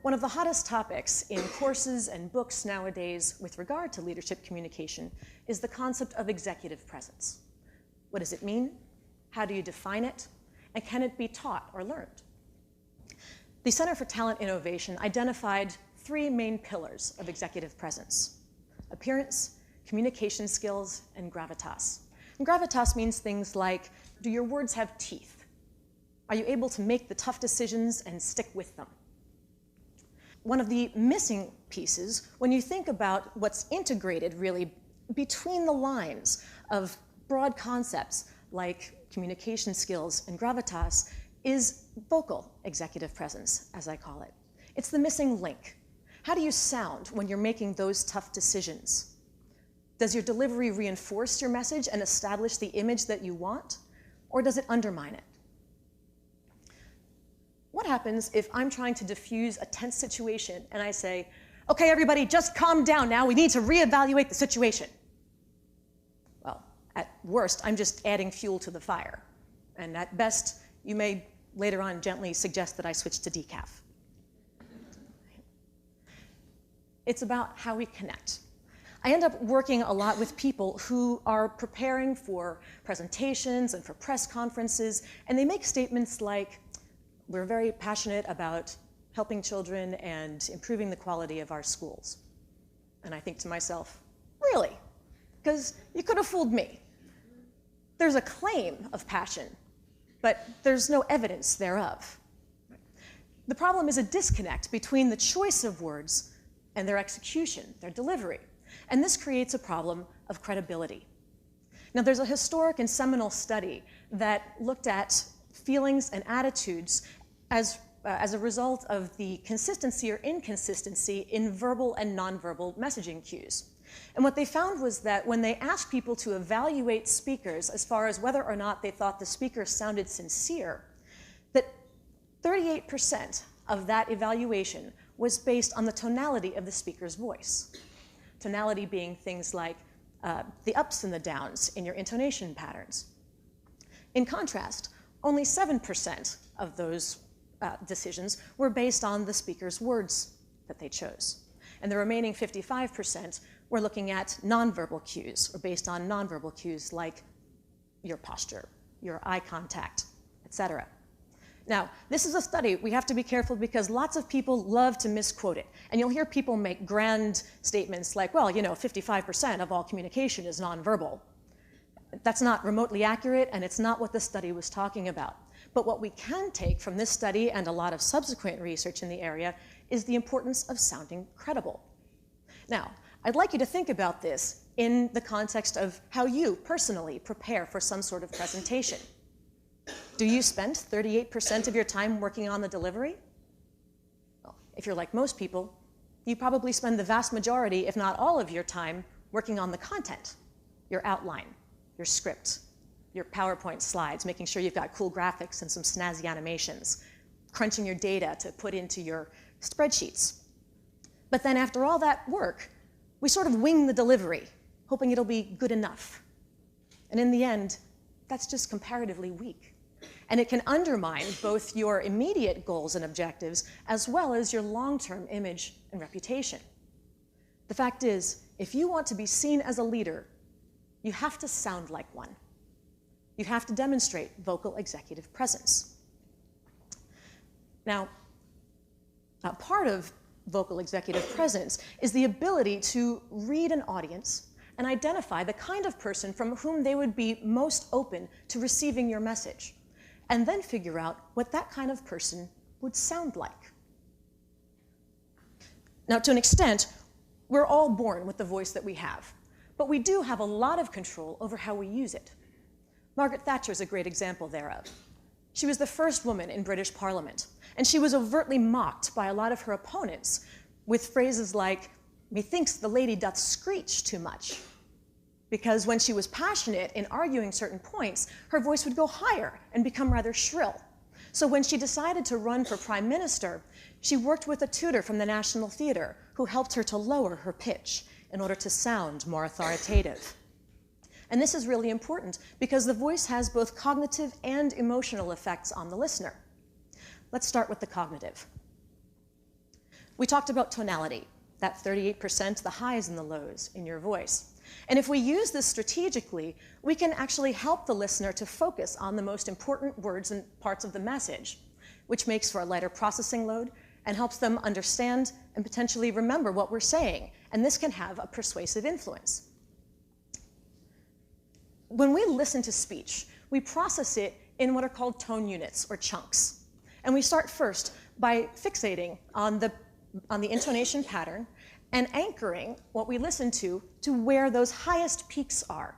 One of the hottest topics in courses and books nowadays with regard to leadership communication is the concept of executive presence. What does it mean? How do you define it? And can it be taught or learned? The Center for Talent Innovation identified 3 main pillars of executive presence: appearance, communication skills, and gravitas. And gravitas means things like, do your words have teeth? Are you able to make the tough decisions and stick with them? One of the missing pieces, when you think about what's integrated really between the lines of broad concepts like communication skills and gravitas, is vocal executive presence, as I call it. It's the missing link. How do you sound when you're making those tough decisions? Does your delivery reinforce your message and establish the image that you want, or does it undermine it? What happens if I'm trying to diffuse a tense situation and I say, okay, everybody, just calm down now, we need to reevaluate the situation? Well, at worst, I'm just adding fuel to the fire. And at best, you may later on gently suggest that I switch to decaf. It's about how we connect. I end up working a lot with people who are preparing for presentations and for press conferences, and they make statements like, we're very passionate about helping children and improving the quality of our schools. And I think to myself, really? Because you could have fooled me. There's a claim of passion, but there's no evidence thereof. The problem is a disconnect between the choice of words and their execution, their delivery. And this creates a problem of credibility. Now, there's a historic and seminal study that looked at feelings and attitudes as a result of the consistency or inconsistency in verbal and nonverbal messaging cues. And what they found was that when they asked people to evaluate speakers as far as whether or not they thought the speaker sounded sincere, that 38% of that evaluation was based on the tonality of the speaker's voice. Tonality being things like the ups and the downs in your intonation patterns. In contrast, only 7% of those decisions were based on the speaker's words that they chose. And the remaining 55% were looking at nonverbal cues, or based on nonverbal cues like your posture, your eye contact, etc. Now, this is a study. We have to be careful because lots of people love to misquote it. And you'll hear people make grand statements like, well, 55% of all communication is nonverbal. That's not remotely accurate, and it's not what the study was talking about. But what we can take from this study and a lot of subsequent research in the area is the importance of sounding credible. Now, I'd like you to think about this in the context of how you personally prepare for some sort of presentation. Do you spend 38% of your time working on the delivery? Well, if you're like most people, you probably spend the vast majority, if not all of your time, working on the content, your outline, your script, your PowerPoint slides, making sure you've got cool graphics and some snazzy animations, crunching your data to put into your spreadsheets. But then after all that work, we sort of wing the delivery, hoping it'll be good enough. And in the end, that's just comparatively weak. And it can undermine both your immediate goals and objectives, as well as your long-term image and reputation. The fact is, if you want to be seen as a leader, you have to sound like one. You have to demonstrate vocal executive presence. Now, part of vocal executive presence is the ability to read an audience and identify the kind of person from whom they would be most open to receiving your message, and then figure out what that kind of person would sound like. Now, to an extent, we're all born with the voice that we have, but we do have a lot of control over how we use it. Margaret Thatcher is a great example thereof. She was the first woman in British Parliament, and she was overtly mocked by a lot of her opponents with phrases like, "Methinks the lady doth screech too much." because when she was passionate in arguing certain points, her voice would go higher and become rather shrill. So when she decided to run for prime minister, she worked with a tutor from the National Theatre who helped her to lower her pitch in order to sound more authoritative. And this is really important because the voice has both cognitive and emotional effects on the listener. Let's start with the cognitive. We talked about tonality, that 38%, the highs and the lows in your voice. And if we use this strategically, we can actually help the listener to focus on the most important words and parts of the message, which makes for a lighter processing load and helps them understand and potentially remember what we're saying. And this can have a persuasive influence. When we listen to speech, we process it in what are called tone units or chunks. And we start first by fixating on the intonation pattern and anchoring what we listen to where those highest peaks are.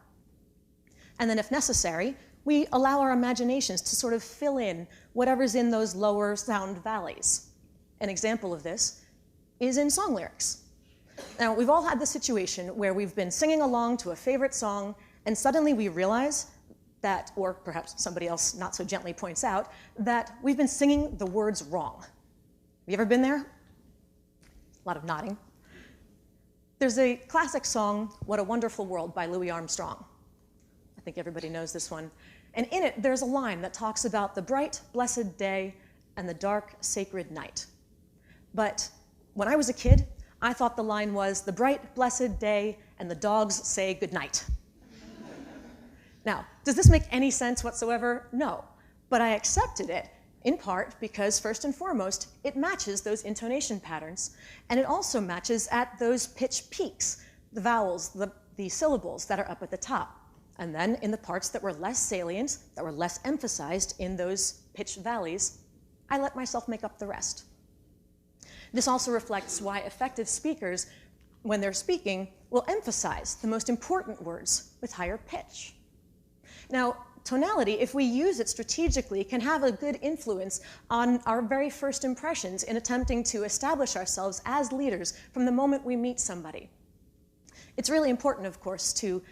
And then if necessary, we allow our imaginations to sort of fill in whatever's in those lower sound valleys. An example of this is in song lyrics. Now, we've all had the situation where we've been singing along to a favorite song, and suddenly we realize that, or perhaps somebody else not so gently points out, that we've been singing the words wrong. Have you ever been there? A lot of nodding. There's a classic song, What a Wonderful World by Louis Armstrong. I think everybody knows this one. And in it, there's a line that talks about the bright, blessed day and the dark, sacred night. But when I was a kid, I thought the line was, the bright, blessed day and the dogs say goodnight. Now, does this make any sense whatsoever? No. But I accepted it, in part because, first and foremost, it matches those intonation patterns, and it also matches at those pitch peaks, the vowels, the syllables that are up at the top. And then in the parts that were less salient, that were less emphasized in those pitch valleys, I let myself make up the rest. This also reflects why effective speakers, when they're speaking, will emphasize the most important words with higher pitch. Now, tonality, if we use it strategically, can have a good influence on our very first impressions in attempting to establish ourselves as leaders from the moment we meet somebody. It's really important, of course, to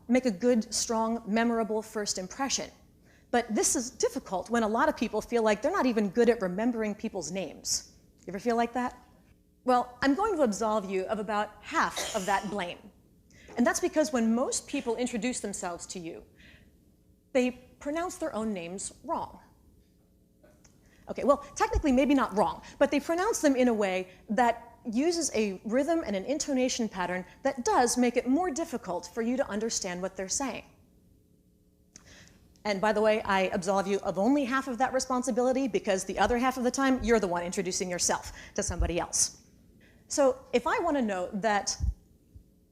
make a good, strong, memorable first impression. But this is difficult when a lot of people feel like they're not even good at remembering people's names. You ever feel like that? Well, I'm going to absolve you of about half of that blame. And that's because when most people introduce themselves to you, they pronounce their own names wrong. Okay, well, technically maybe not wrong, but they pronounce them in a way that uses a rhythm and an intonation pattern that does make it more difficult for you to understand what they're saying. And by the way, I absolve you of only half of that responsibility because the other half of the time, you're the one introducing yourself to somebody else. So if I want to know that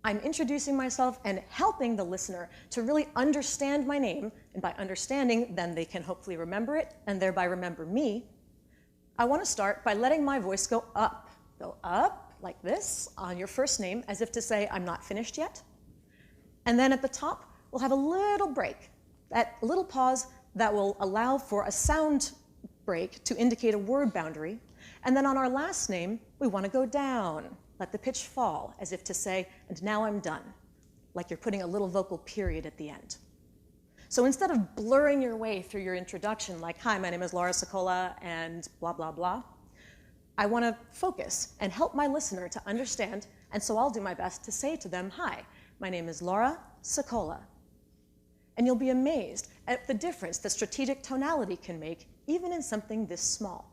I'm introducing myself and helping the listener to really understand my name, and by understanding, then they can hopefully remember it, and thereby remember me, I want to start by letting my voice go up like this on your first name, as if to say, I'm not finished yet. And then at the top, we'll have a little break, that little pause that will allow for a sound break to indicate a word boundary. And then on our last name, we want to go down. Let the pitch fall, as if to say, and now I'm done, like you're putting a little vocal period at the end. So instead of blurring your way through your introduction, like, hi, my name is Laura Sicola, and blah, blah, blah, I want to focus and help my listener to understand, and so I'll do my best to say to them, hi, my name is Laura Sicola. And you'll be amazed at the difference that strategic tonality can make, even in something this small.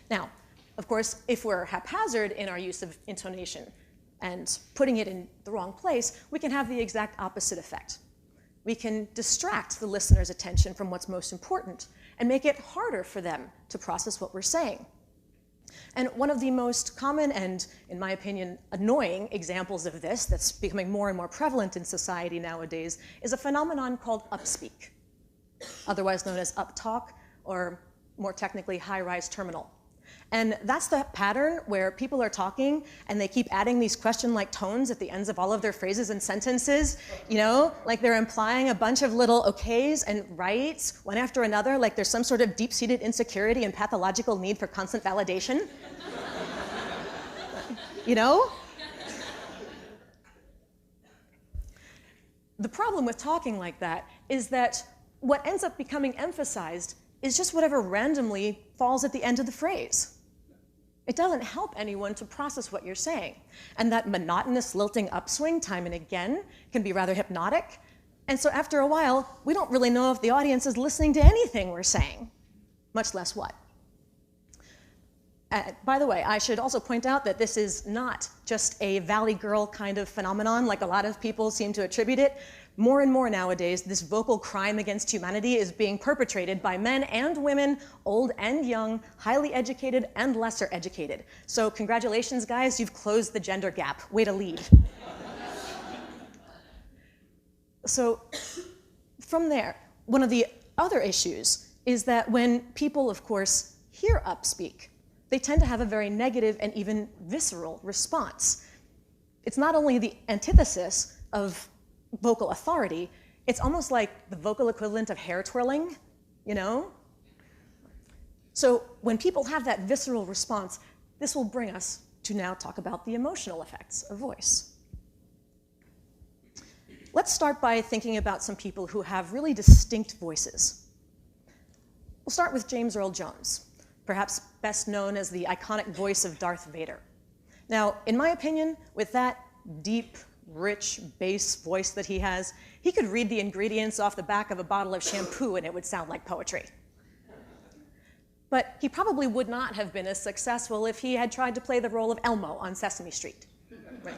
Now, of course, if we're haphazard in our use of intonation and putting it in the wrong place, we can have the exact opposite effect. We can distract the listener's attention from what's most important and make it harder for them to process what we're saying. And one of the most common and, in my opinion, annoying examples of this that's becoming more and more prevalent in society nowadays is a phenomenon called upspeak, otherwise known as uptalk, or more technically, high-rise terminal. And that's the pattern where people are talking and they keep adding these question-like tones at the ends of all of their phrases and sentences, you know, like they're implying a bunch of little okays and rights one after another, like there's some sort of deep-seated insecurity and pathological need for constant validation. You know? The problem with talking like that is that what ends up becoming emphasized is just whatever randomly falls at the end of the phrase. It doesn't help anyone to process what you're saying. And that monotonous lilting upswing time and again can be rather hypnotic. And so after a while, we don't really know if the audience is listening to anything we're saying, much less what. By the way, I should also point out that this is not just a Valley Girl kind of phenomenon like a lot of people seem to attribute it. More and more nowadays, this vocal crime against humanity is being perpetrated by men and women, old and young, highly educated and lesser educated. So congratulations, guys, you've closed the gender gap. Way to lead. So from there, one of the other issues is that when people, of course, hear upspeak, they tend to have a very negative and even visceral response. It's not only the antithesis of vocal authority, it's almost like the vocal equivalent of hair twirling, you know? So when people have that visceral response, this will bring us to now talk about the emotional effects of voice. Let's start by thinking about some people who have really distinct voices. We'll start with James Earl Jones, perhaps best known as the iconic voice of Darth Vader. Now, in my opinion, with that deep, rich bass voice that he has, he could read the ingredients off the back of a bottle of shampoo and it would sound like poetry. But he probably would not have been as successful if he had tried to play the role of Elmo on Sesame Street. Right.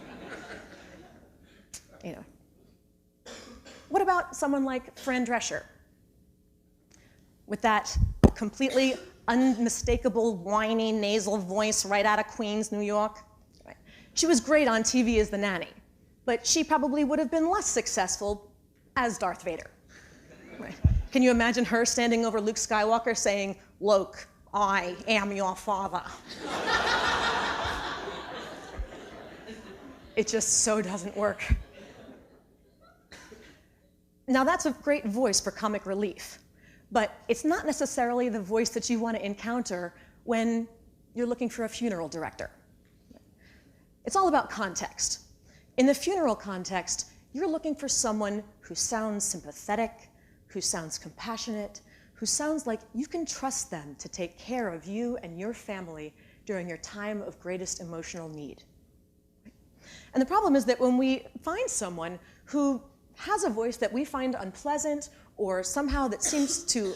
You know. What about someone like Fran Drescher? With that completely unmistakable, whiny, nasal voice right out of Queens, New York. Right. She was great on TV as the nanny, but she probably would have been less successful as Darth Vader. Right. Can you imagine her standing over Luke Skywalker saying, "Luke, I am your father"? It just so doesn't work. Now that's a great voice for comic relief, but it's not necessarily the voice that you want to encounter when you're looking for a funeral director. It's all about context. In the funeral context, you're looking for someone who sounds sympathetic, who sounds compassionate, who sounds like you can trust them to take care of you and your family during your time of greatest emotional need. And the problem is that when we find someone who has a voice that we find unpleasant or somehow that seems to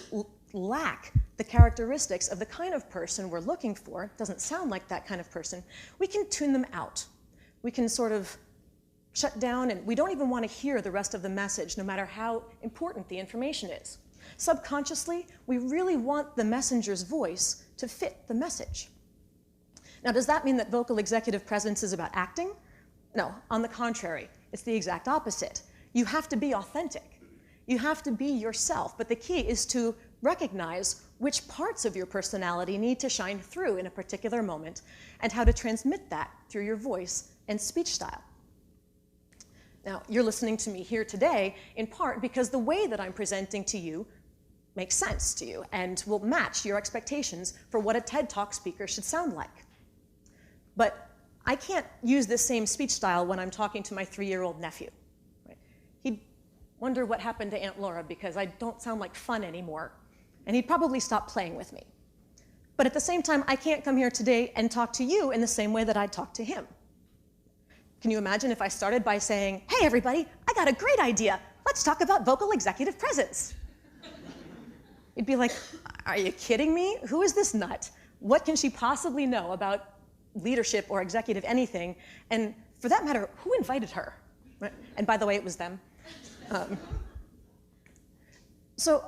lack the characteristics of the kind of person we're looking for, doesn't sound like that kind of person, we can tune them out. We can sort of shut down, and we don't even want to hear the rest of the message, no matter how important the information is. Subconsciously, we really want the messenger's voice to fit the message. Now, does that mean that vocal executive presence is about acting? No, on the contrary, it's the exact opposite. You have to be authentic. You have to be yourself, but the key is to recognize which parts of your personality need to shine through in a particular moment and how to transmit that through your voice and speech style. Now, you're listening to me here today in part because the way that I'm presenting to you makes sense to you and will match your expectations for what a TED Talk speaker should sound like. But I can't use this same speech style when I'm talking to my 3-year-old nephew. He'd wonder what happened to Aunt Laura because I don't sound like fun anymore, and he'd probably stop playing with me. But at the same time, I can't come here today and talk to you in the same way that I'd talk to him. Can you imagine if I started by saying, "Hey everybody, I got a great idea. Let's talk about vocal executive presence." You'd be like, "Are you kidding me? Who is this nut? What can she possibly know about leadership or executive anything? And for that matter, who invited her?" And by the way, it was them. So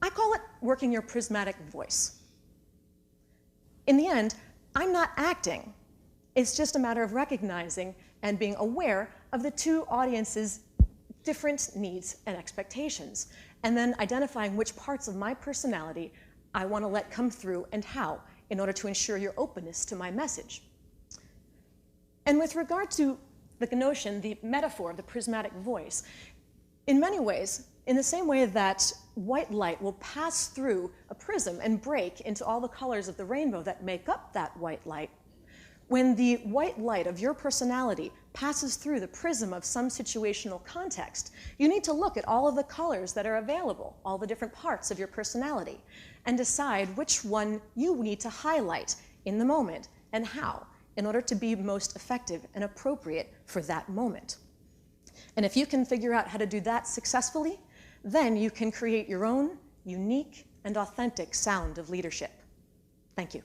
I call it working your prismatic voice. In the end, I'm not acting. It's just a matter of recognizing and being aware of the two audiences' different needs and expectations, and then identifying which parts of my personality I want to let come through and how, in order to ensure your openness to my message. And with regard to the notion, the metaphor of the prismatic voice, in many ways, in the same way that white light will pass through a prism and break into all the colors of the rainbow that make up that white light, when the white light of your personality passes through the prism of some situational context, you need to look at all of the colors that are available, all the different parts of your personality, and decide which one you need to highlight in the moment and how, in order to be most effective and appropriate for that moment. And if you can figure out how to do that successfully, then you can create your own unique and authentic sound of leadership. Thank you.